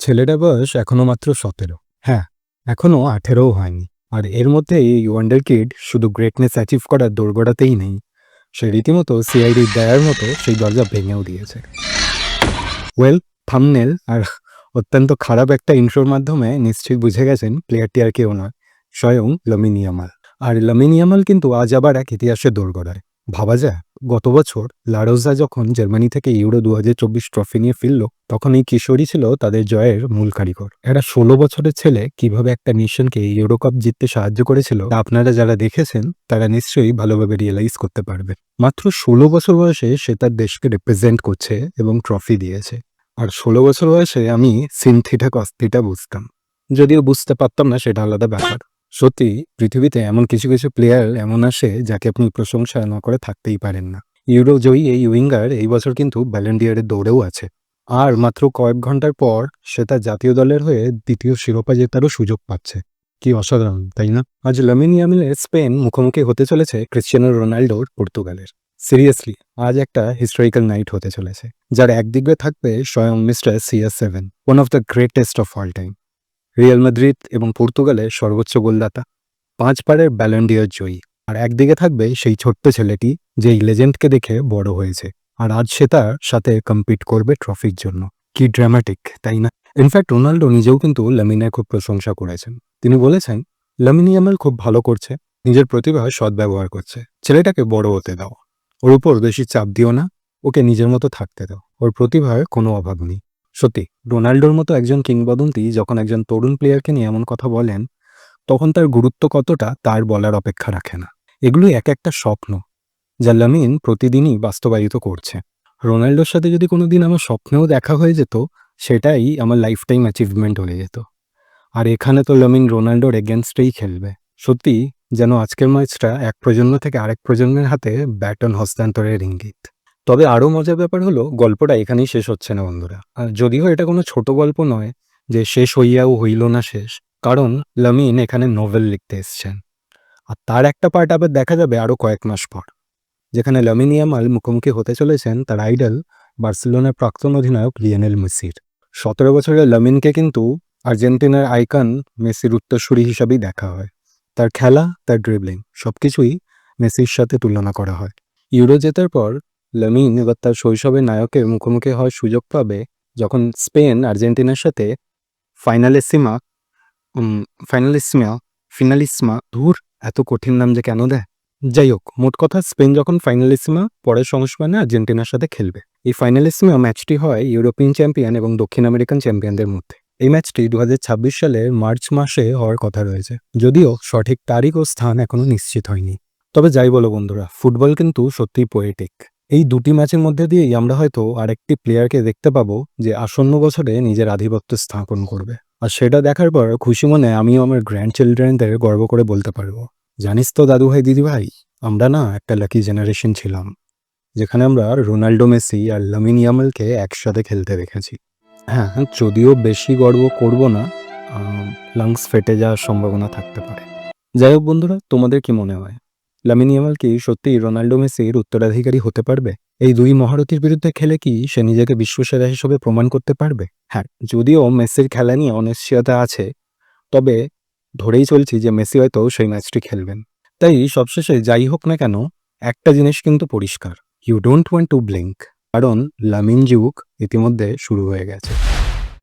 ছেলেটার বয়স এখনো মাত্র ১৭। হ্যাঁ, এখনো ১৮ও হয়নি। আর এর মধ্যে এই ওয়ান্ডার কিড শুধু গ্রেটনেস অ্যাচিভ করার দোরগোড়াতেই নেই, সে রীতিমতো সিআইডির দেয়ার মতো সেই দরজা ভেঙেও দিয়েছে। ওয়েল, থাম্বনেল আর অত্যন্ত খারাপ একটা ইন্ট্রোর মাধ্যমে নিশ্চয়ই বুঝে গেছেন প্লেয়ারটি আর কেউ নয়, স্বয়ং লামিন ইয়ামাল। আর লামিন ইয়ামাল কিন্তু আজ আবার এক ইতিহাসের দোরগোড়ায়। ভাবা যায়, গত বছর লারোজা যখন জার্মানি থেকে ইউরো ২০২৪ ট্রফি নিয়ে ফিরল, তখন এই কিশোরী ছিল তাদের জয়ের মূল কারিগর। এরা ১৬ বছরের ছেলে কিভাবে একটা নেশনকে ইউরো কাপ জিততে সাহায্য করেছিল, তা আপনারা যারা দেখেছেন তারা নিশ্চয়ই ভালোভাবে রিয়েলাইজ করতে পারবেন। মাত্র ১৬ বছর বয়সে সে তার দেশকে রিপ্রেজেন্ট করছে এবং ট্রফি দিয়েছে। আর ১৬ বছর বয়সে আমি সিন থিটা কস থিটা বুঝতাম, যদিও বুঝতে পারতাম না, সেটা আলাদা ব্যাপার। সত্যি পৃথিবীতে এমন কিছু কিছু প্লেয়ার এমন আসে যাকে আপনি প্রশংসা না করে থাকতেই পারেন না। ইউরো জয়ী এই উইঙ্গার এই বছর কিন্তু ব্যালন ডি'অরের দৌড়েও আছে। আর মাত্র কয়েক ঘন্টার পর সে তার জাতীয় দলের হয়ে দ্বিতীয় শিরোপা জেতারও সুযোগ পাচ্ছে। কি অসাধারণ, তাই না? আজ লামিন ইয়ামালের স্পেন মুখোমুখি হতে চলেছে ক্রিশ্চিয়ানো রোনাল্ডোর পর্তুগালের। সিরিয়াসলি, আজ একটা হিস্টোরিক্যাল নাইট হতে চলেছে, যার একদিকে থাকবে স্বয়ং mister CR7, one of the greatest of all time, Real Madrid এবং পর্তুগালের সর্বোচ্চ গোলদাতা, ৫ বারের ব্যালন ডি'অর জয়ী। আর একদিকে থাকবে সেই ছোট্ট ছেলেটি যে এই লেজেন্ডকে দেখে বড় হয়েছে, আর আজ সে তার সাথে কম্পিট করবে ট্রফির জন্য। কি ড্রামাটিক, তাই না? ইনফ্যাক্ট রোনাল্ডো নিজেও কিন্তু লামিনের খুব প্রশংসা করেছেন। তিনি বলেছেন, লামিন ইয়ামাল খুব ভালো করছে, নিজের প্রতিভার সদ্ব্যবহার করছে, ছেলেটাকে বড় হতে দাও, ওর উপর বেশি চাপ দিও না, ওকে নিজের মতো থাকতে দাও, ওর প্রতিভার কোনো অভাব নেই। সত্যি, রোনাল্ডোর মতো একজন কিংবদন্তি যখন একজন তরুণ প্লেয়ারকে নিয়ে এমন কথা বলেন, তখন তার গুরুত্ব কতটা তার বলার অপেক্ষা রাখে না। এগুলো এক একটা স্বপ্ন যা লামিন প্রতিদিনই বাস্তবায়িত করছে। রোনাল্ডোর সাথে যদি কোনোদিন আমার স্বপ্নেও দেখা হয়ে যেত, সেটাই আমার লাইফ টাইম অ্যাচিভমেন্ট হয়ে যেত। আর এখানে তো লামিন রোনাল্ডোর এগেনস্টেই খেলবে। সত্যি যেন আজকের ম্যাচটা এক প্রজন্ম থেকে আরেক প্রজন্মের হাতে ব্যাটন হস্তান্তরের ইঙ্গিত। তবে আরও মজার ব্যাপার হলো, গল্পটা এখানেই শেষ হচ্ছে না বন্ধুরা। আর যদিও এটা কোনো ছোট গল্প নয় যে শেষ হইয়াও হইল না শেষ, কারণ লামিন এখানে নোভেল লিখতে এসছেন। আর তার একটা পার্ট আবার দেখা যাবে আরও কয়েক মাস পর, যেখানে লামিন ইয়ামাল মুখোমুখি হতে চলেছেন তার আইডল বার্সেলোনার প্রাক্তন অধিনায়ক লিওনেল মেসির। ১৭ বছরের লামিনকে কিন্তু আর্জেন্টিনার আইকন মেসির উত্তরসূরি হিসাবেই দেখা হয়। তার খেলা, তার ড্রিবলিং সবকিছুই মেসির সাথে তুলনা করা হয়। ইউরো জেতার পর লামিন এবার তার শৈশবের নায়কের মুখোমুখি হওয়ার সুযোগ পাবে, যখন স্পেন আর্জেন্টিনার সাথে ফাইনালিসিমা ফাইনালিসিমা ফিনালিসমা ধুর, এত কঠিন নাম যে কেন দেয়। যাই হোক, মোট কথা স্পেন যখন ফাইনালিসিমা পরের সংস্করণে আর্জেন্টিনার সাথে খেলবে। এই ফাইনালিসিমা ম্যাচটি হয় ইউরোপিয়ান চ্যাম্পিয়ন এবং দক্ষিণ আমেরিকান চ্যাম্পিয়নদের মধ্যে। এই ম্যাচটি ২০২৬ সালের মার্চ মাসে হওয়ার কথা রয়েছে, যদিও সঠিক তারিখ ও স্থান এখনো নিশ্চিত হয়নি। তবে যাই বলো বন্ধুরা, ফুটবল কিন্তু সত্যিই পোয়েটিক। এই দুটি ম্যাচের মধ্যে দিয়েই আমরা হয়তো আরেকটি প্লেয়ারকে দেখতে পাবো যে আসন্ন বছরে নিজের আধিপত্য স্থাপন করবে। আর সেটা দেখার পর খুশি মনে আমিও আমার গ্র্যান্ড চিলড্রেনদের গর্ব করে বলতে পারবো, জানিস তো দাদু ভাই, দিদি ভাই, আমরা না একটা লাকি জেনারেশন ছিলাম, যেখানে আমরা রোনাল্ডো, মেসি আর লামিন ইয়ামালকে একসাথে খেলতে দেখেছি। হ্যাঁ, যদিও বেশি গর্ব করব না, লাংস ফেটে যাওয়ার সম্ভাবনা থাকতে পারে। যাই হোক বন্ধুরা, তোমাদের কি মনে হয়, লামিন ইয়ামাল কি সত্যিই রোনাল্ডো, মেসির উত্তরাধিকারী হতে পারবে? এই দুই মহারথীর বিরুদ্ধে খেলে কি সে নিজেকে বিশ্বসেরা হিসেবে প্রমাণ করতে পারবে? হ্যাঁ, যদিও মেসির খেলা নিয়ে অনিশ্চয়তা আছে, তবে ধরেই চলছি যে মেসি হয়তো সেই ম্যাচটি খেলবেন। তাই সবশেষে যাই হোক না কেন, একটা জিনিস কিন্তু পরিষ্কার, you don't want to blink, কারণ লামিন যুগ ইতিমধ্যে শুরু হয়ে গেছে।